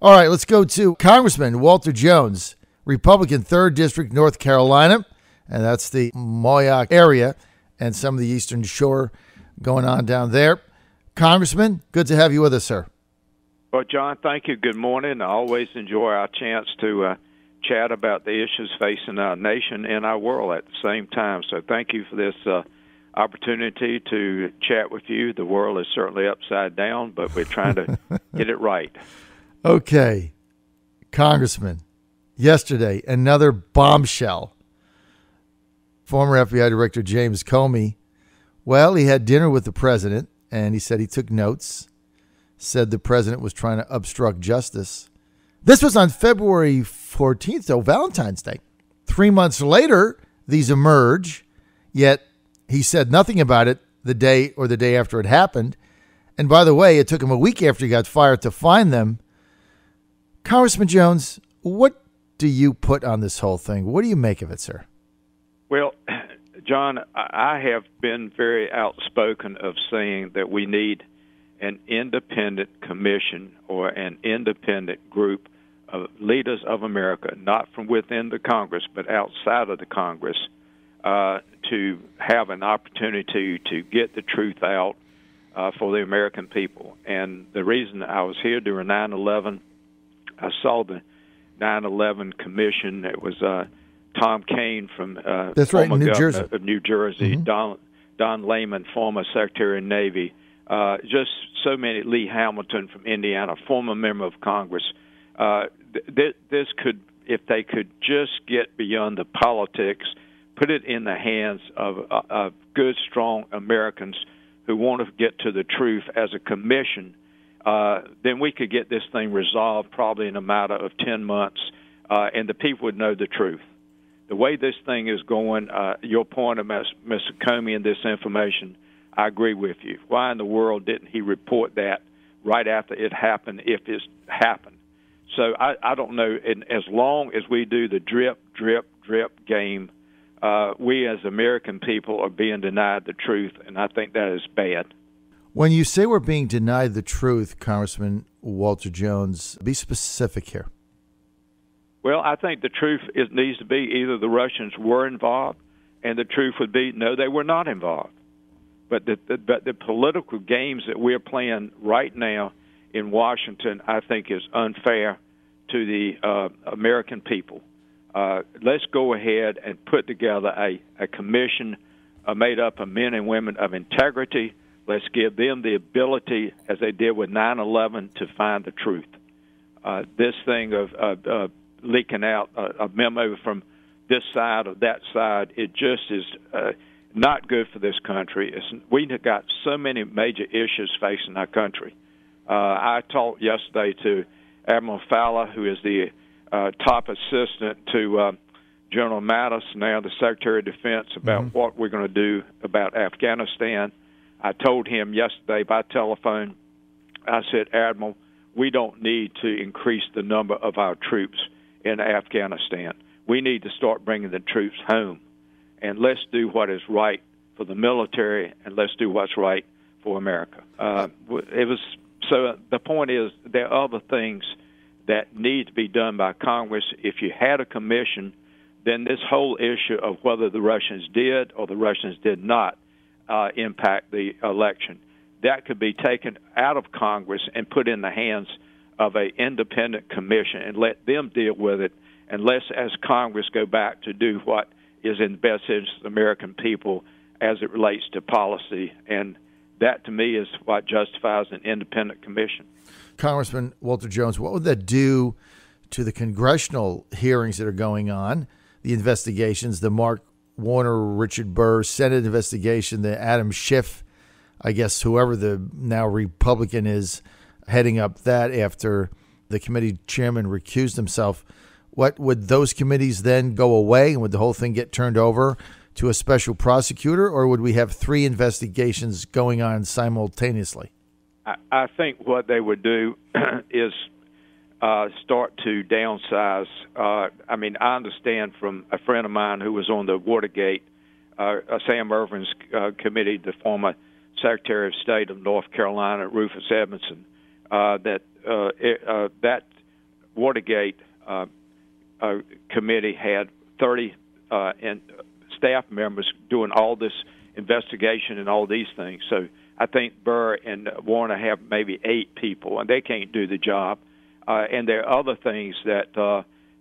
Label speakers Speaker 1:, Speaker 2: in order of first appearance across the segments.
Speaker 1: All right, let's go to Congressman Walter Jones, Republican 3rd District, North Carolina, and that's the Moyock area and some of the Eastern Shore going on down there. Congressman, good to have you with us, sir.
Speaker 2: Well, John, thank you. Good morning. I always enjoy our chance to chat about the issues facing our nation and our world at the same time. So thank you for this opportunity to chat with you. The world is certainly upside down, but we're trying to get it right.
Speaker 1: Okay, Congressman, yesterday, another bombshell. Former FBI Director James Comey, well, he had dinner with the president, and he said he took notes, said the president was trying to obstruct justice. This was on February 14th, so Valentine's Day. 3 months later, these emerge, yet he said nothing about it the day after it happened. And by the way, it took him a week after he got fired to find them. Congressman Jones, what do you put on this whole thing? What do you make of it, sir?
Speaker 2: Well, John, I have been very outspoken of saying that we need an independent commission or an independent group of leaders of America, not from within the Congress, but outside of the Congress, to have an opportunity to get the truth out for the American people. And the reason I was here during 9/11, I saw the 9/11 commission. It was Tom Kean from
Speaker 1: that's right,
Speaker 2: former
Speaker 1: New
Speaker 2: governor
Speaker 1: Jersey.
Speaker 2: of New Jersey, Don Layman, former Secretary of Navy, just so many, Lee Hamilton from Indiana, former member of Congress. This could, if they could just get beyond the politics, put it in the hands of good, strong Americans who want to get to the truth as a commission, then we could get this thing resolved probably in a matter of 10 months, and the people would know the truth. The way this thing is going, your point about Mr. Comey and this information, I agree with you. Why in the world didn't he report that right after it happened, if it happened? So I don't know. And as long as we do the drip, drip, drip game, we as American people are being denied the truth, and I think that is bad.
Speaker 1: When you say we're being denied the truth, Congressman Walter Jones, be specific here.
Speaker 2: Well, I think the truth needs to be either the Russians were involved, and the truth would be no, they were not involved. But the political games that we're playing right now in Washington, I think, is unfair to the American people. Let's go ahead and put together a commission made up of men and women of integrity. Let's give them the ability, as they did with 9/11, to find the truth. This thing of leaking out a memo from this side or that side, it just is not good for this country. We've got so many major issues facing our country. I talked yesterday to Admiral Fowler, who is the top assistant to General Mattis, now the Secretary of Defense, about what we're going to do about Afghanistan. I told him yesterday by telephone, I said, Admiral, we don't need to increase the number of our troops in Afghanistan. We need to start bringing the troops home, and let's do what is right for the military, and let's do what's right for America. So the point is, there are other things that need to be done by Congress. If you had a commission, then this whole issue of whether the Russians did or the Russians did not impact the election, that could be taken out of Congress and put in the hands of an independent commission and let them deal with it. And let's, as Congress, go back to do what is in the best interest of the American people as it relates to policy. And that, to me, is what justifies an independent commission.
Speaker 1: Congressman Walter Jones, what would that do to the congressional hearings that are going on, the investigations, the Mark Warner, Richard Burr Senate investigation, the Adam Schiff, I guess whoever the now Republican is heading up that after the committee chairman recused himself? What would those committees then go away, and would the whole thing get turned over to a special prosecutor, or would we have 3 investigations going on simultaneously?
Speaker 2: I think what they would do is start to downsize. I mean, I understand from a friend of mine who was on the Watergate, Sam Ervin's committee, the former Secretary of State of North Carolina, Rufus Edmondson, that Watergate committee had 30 staff members doing all this investigation and all these things. So I think Burr and Warner have maybe 8 people, and they can't do the job. And there are other things that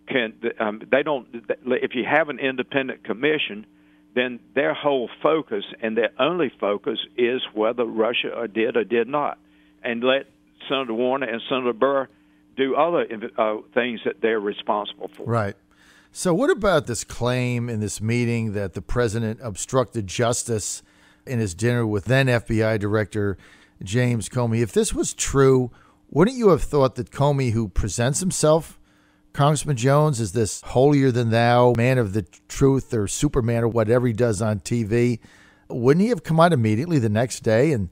Speaker 2: they don't. If you have an independent commission, then their whole focus and their only focus is whether Russia did or did not, and let Senator Warner and Senator Burr do other things that they're responsible for.
Speaker 1: Right. So what about this claim in this meeting that the president obstructed justice in his dinner with then FBI Director James Comey? If this was true, wouldn't you have thought that Comey, who presents himself, Congressman Jones, is this holier-than-thou man of the truth or Superman or whatever he does on TV, wouldn't he have come out immediately the next day and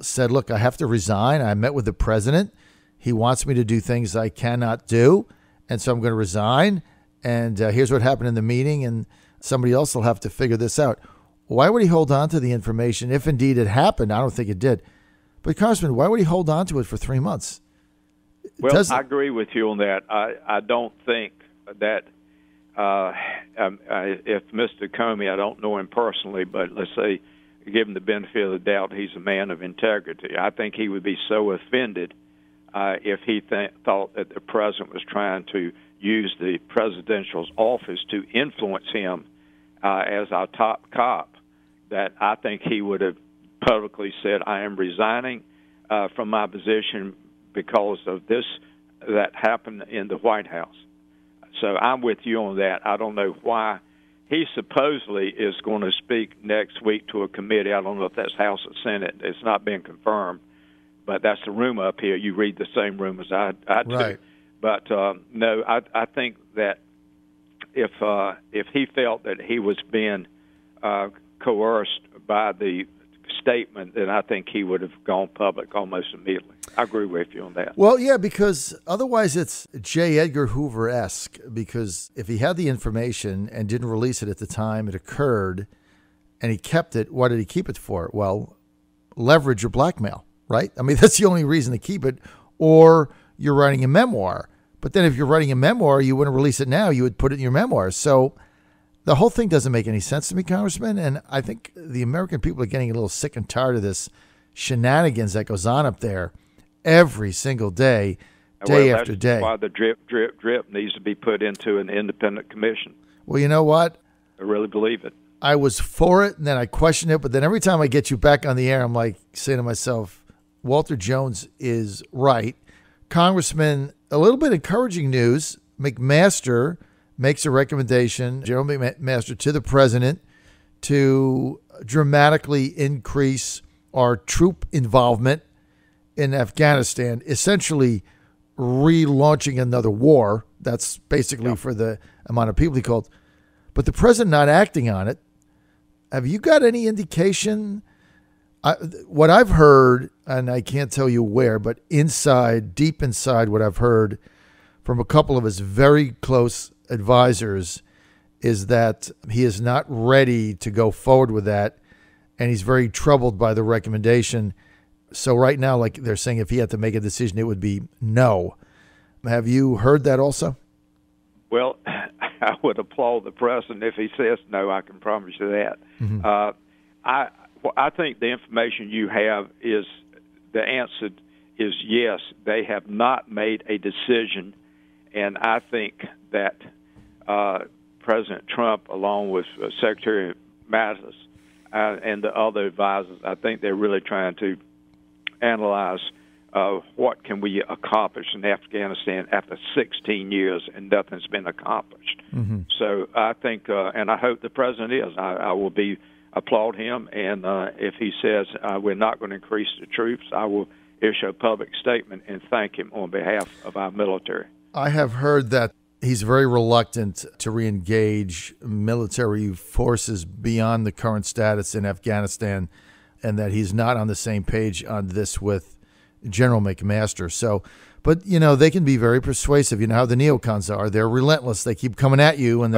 Speaker 1: said, look, I have to resign. I met with the president. He wants me to do things I cannot do, and so I'm going to resign. And here's what happened in the meeting, and somebody else will have to figure this out. Why would he hold on to the information if indeed it happened? I don't think it did. But, Congressman, why would he hold on to it for 3 months?
Speaker 2: Well, I agree with you on that. I don't think that if Mr. Comey, I don't know him personally, but let's say, give him the benefit of the doubt, he's a man of integrity. I think he would be so offended if he thought that the president was trying to use the presidential office to influence him as our top cop, that I think he would have publicly said, I am resigning from my position because of this that happened in the White House. So I'm with you on that. I don't know why. He supposedly is going to speak next week to a committee. I don't know if that's House or Senate. It's not been confirmed, but that's the rumor up here. You read the same rumors I do.
Speaker 1: Right.
Speaker 2: But no, I think that if he felt that he was being coerced by the statement, then I think he would have gone public almost immediately. I agree with you on that.
Speaker 1: Well, yeah, because otherwise it's J. Edgar Hoover-esque, because if he had the information and didn't release it at the time it occurred and he kept it, what did he keep it for? Well, leverage or blackmail, right? I mean, that's the only reason to keep it, or you're writing a memoir. But then if you're writing a memoir, you wouldn't release it now. You would put it in your memoirs. So the whole thing doesn't make any sense to me, Congressman. And I think the American people are getting a little sick and tired of this shenanigans that goes on up there every single day, day after day.
Speaker 2: That's why the drip needs to be put into an independent commission.
Speaker 1: Well, you know what?
Speaker 2: I really believe it.
Speaker 1: I was for it, and then I questioned it. But then every time I get you back on the air, I'm like saying to myself, Walter Jones is right. Congressman, a little bit encouraging news. McMaster makes a recommendation, General McMaster, to the president to dramatically increase our troop involvement in Afghanistan, essentially relaunching another war. That's basically for the amount of people he called. But the president not acting on it. Have you got any indication? What I've heard, and I can't tell you where, but inside, deep inside what I've heard from a couple of his very close advisors is that he is not ready to go forward with that, and he's very troubled by the recommendation. So right now, like they're saying, if he had to make a decision, it would be no. Have you heard that also? Well,
Speaker 2: I would applaud the president if he says no. I can promise you that. Mm-hmm. I think the information you have is the answer is yes. They have not made a decision, and I think that President Trump, along with Secretary Mattis and the other advisors, I think they're really trying to analyze what can we accomplish in Afghanistan after 16 years and nothing's been accomplished. Mm-hmm. So I think, and I hope the president is. I will applaud him, and if he says we're not going to increase the troops, I will issue a public statement and thank him on behalf of our military.
Speaker 1: I have heard that he's very reluctant to reengage military forces beyond the current status in Afghanistan, and that he's not on the same page on this with General McMaster. So, but, you know, they can be very persuasive. You know how the neocons are. They're relentless. They keep coming at you, and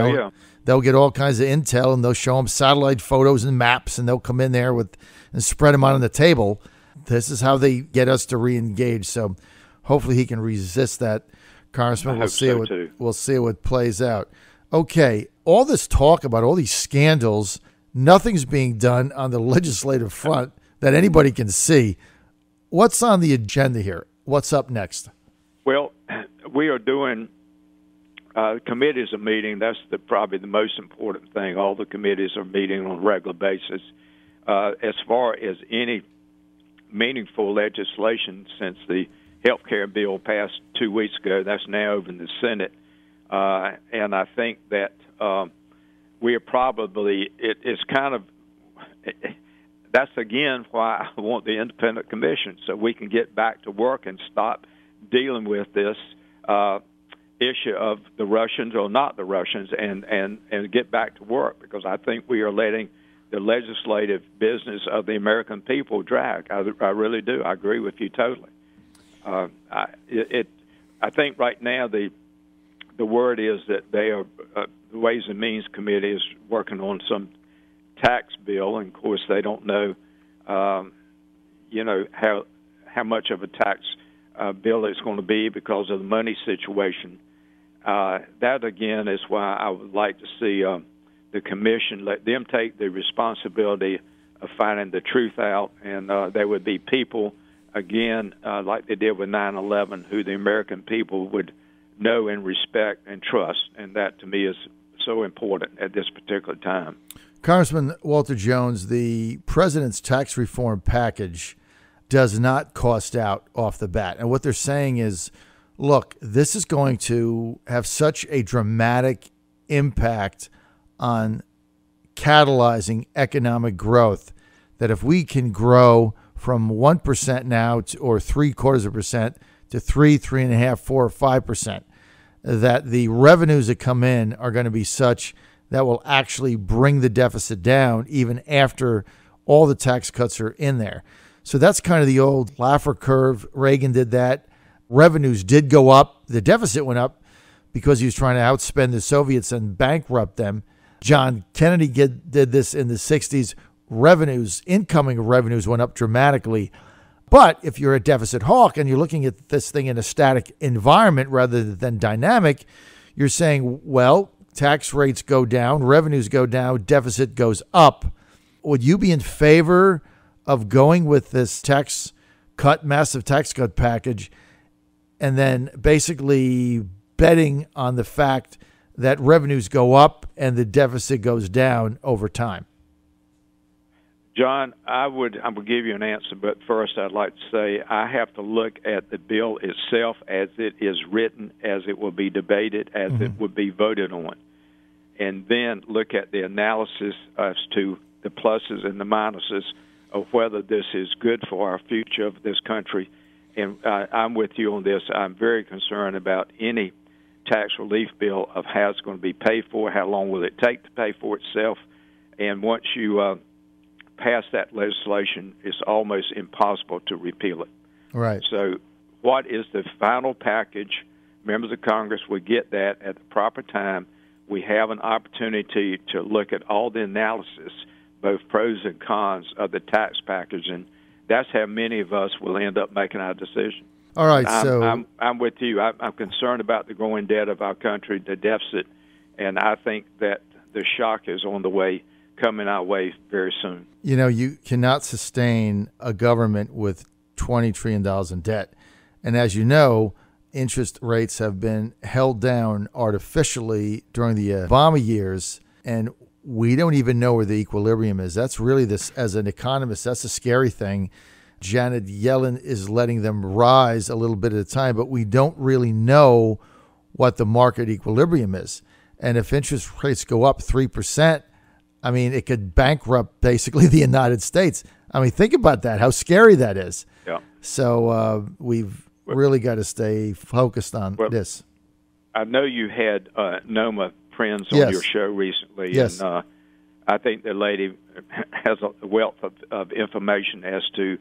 Speaker 1: they'll get all kinds of intel, and they'll show them satellite photos and maps, and they'll come in there and spread them out on the table. This is how they get us to reengage. So hopefully he can resist that. Congressman.
Speaker 2: Too.
Speaker 1: We'll see what plays out. Okay, all this talk about all these scandals, nothing's being done on the legislative front that anybody can see. What's on the agenda here? What's up next?
Speaker 2: Well, we are doing committees are meeting. That's probably the most important thing. All the committees are meeting on a regular basis. As far as any meaningful legislation since the health care bill passed 2 weeks ago, that's now over in the Senate. And I think that we are probably, it's kind of, that's again why I want the independent commission, so we can get back to work and stop dealing with this issue of the Russians or not the Russians, and get back to work, because I think we are letting the legislative business of the American people drag. I really do. I agree with you totally. I think right now the word is that they are the Ways and Means Committee is working on some tax bill, and of course they don't know, how much of a tax bill it's going to be because of the money situation. That again is why I would like to see the commission let them take the responsibility of finding the truth out, and there would be people again like they did with 9/11, who the American people would know and respect and trust, and that to me is so important at this particular time.
Speaker 1: Congressman Walter Jones, the president's tax reform package does not cost out off the bat. And what they're saying is, look, this is going to have such a dramatic impact on catalyzing economic growth that if we can grow from 1% now or 0.75% to 3, 3.5%, 4, or 5%, that the revenues that come in are going to be such that will actually bring the deficit down even after all the tax cuts are in there. So that's kind of the old Laffer curve. Reagan did that. Revenues did go up. The deficit went up because he was trying to outspend the Soviets and bankrupt them. John Kennedy did this in the 60s. Incoming revenues went up dramatically. But if you're a deficit hawk and you're looking at this thing in a static environment rather than dynamic, you're saying, well, tax rates go down, revenues go down, deficit goes up. Would you be in favor of going with this massive tax cut package, and then basically betting on the fact that revenues go up and the deficit goes down over time?
Speaker 2: John, I would give you an answer, but first I'd like to say I have to look at the bill itself as it is written, as it will be debated, as it would be voted on, and then look at the analysis as to the pluses and the minuses of whether this is good for our future of this country. And I'm with you on this. I'm very concerned about any tax relief bill of how it's going to be paid for, how long will it take to pay for itself, and once you pass that legislation, it's almost impossible to repeal it.
Speaker 1: Right.
Speaker 2: So what is the final package? Members of Congress will get that at the proper time. We have an opportunity to look at all the analysis, both pros and cons of the tax package, and that's how many of us will end up making our decision.
Speaker 1: All right,
Speaker 2: I'm with you. I'm concerned about the growing debt of our country, the deficit, and I think that the shock is on the way, coming our way very soon.
Speaker 1: You know, you cannot sustain a government with $20 trillion in debt. And as you know, interest rates have been held down artificially during the Obama years, and we don't even know where the equilibrium is. That's really this, as an economist, that's a scary thing. Janet Yellen is letting them rise a little bit at a time, but we don't really know what the market equilibrium is. And if interest rates go up 3%, I mean, it could bankrupt basically the United States. I mean, think about that, how scary that is.
Speaker 2: Yeah.
Speaker 1: So we've really got to stay focused on this.
Speaker 2: I know you had Noma Friends on your show recently,
Speaker 1: yes.
Speaker 2: And I think the lady has a wealth of information as to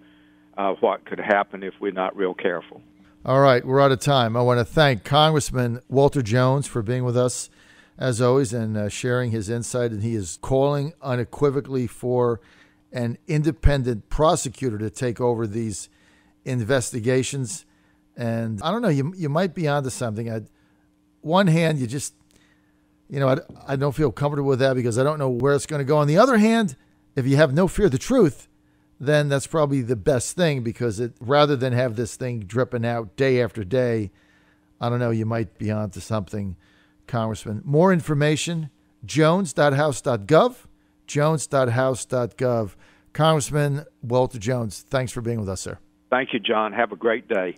Speaker 2: what could happen if we're not real careful.
Speaker 1: All right, we're out of time. I want to thank Congressman Walter Jones for being with us, as always, and sharing his insight. And he is calling unequivocally for an independent prosecutor to take over these investigations. And I don't know, you might be onto something. One hand, you just, I don't feel comfortable with that because I don't know where it's going to go. On the other hand, if you have no fear of the truth, then that's probably the best thing, because rather than have this thing dripping out day after day, I don't know, you might be onto something, Congressman. More information, jones.house.gov, jones.house.gov. Congressman Walter Jones, thanks for being with us, sir.
Speaker 2: Thank you, John. Have a great day.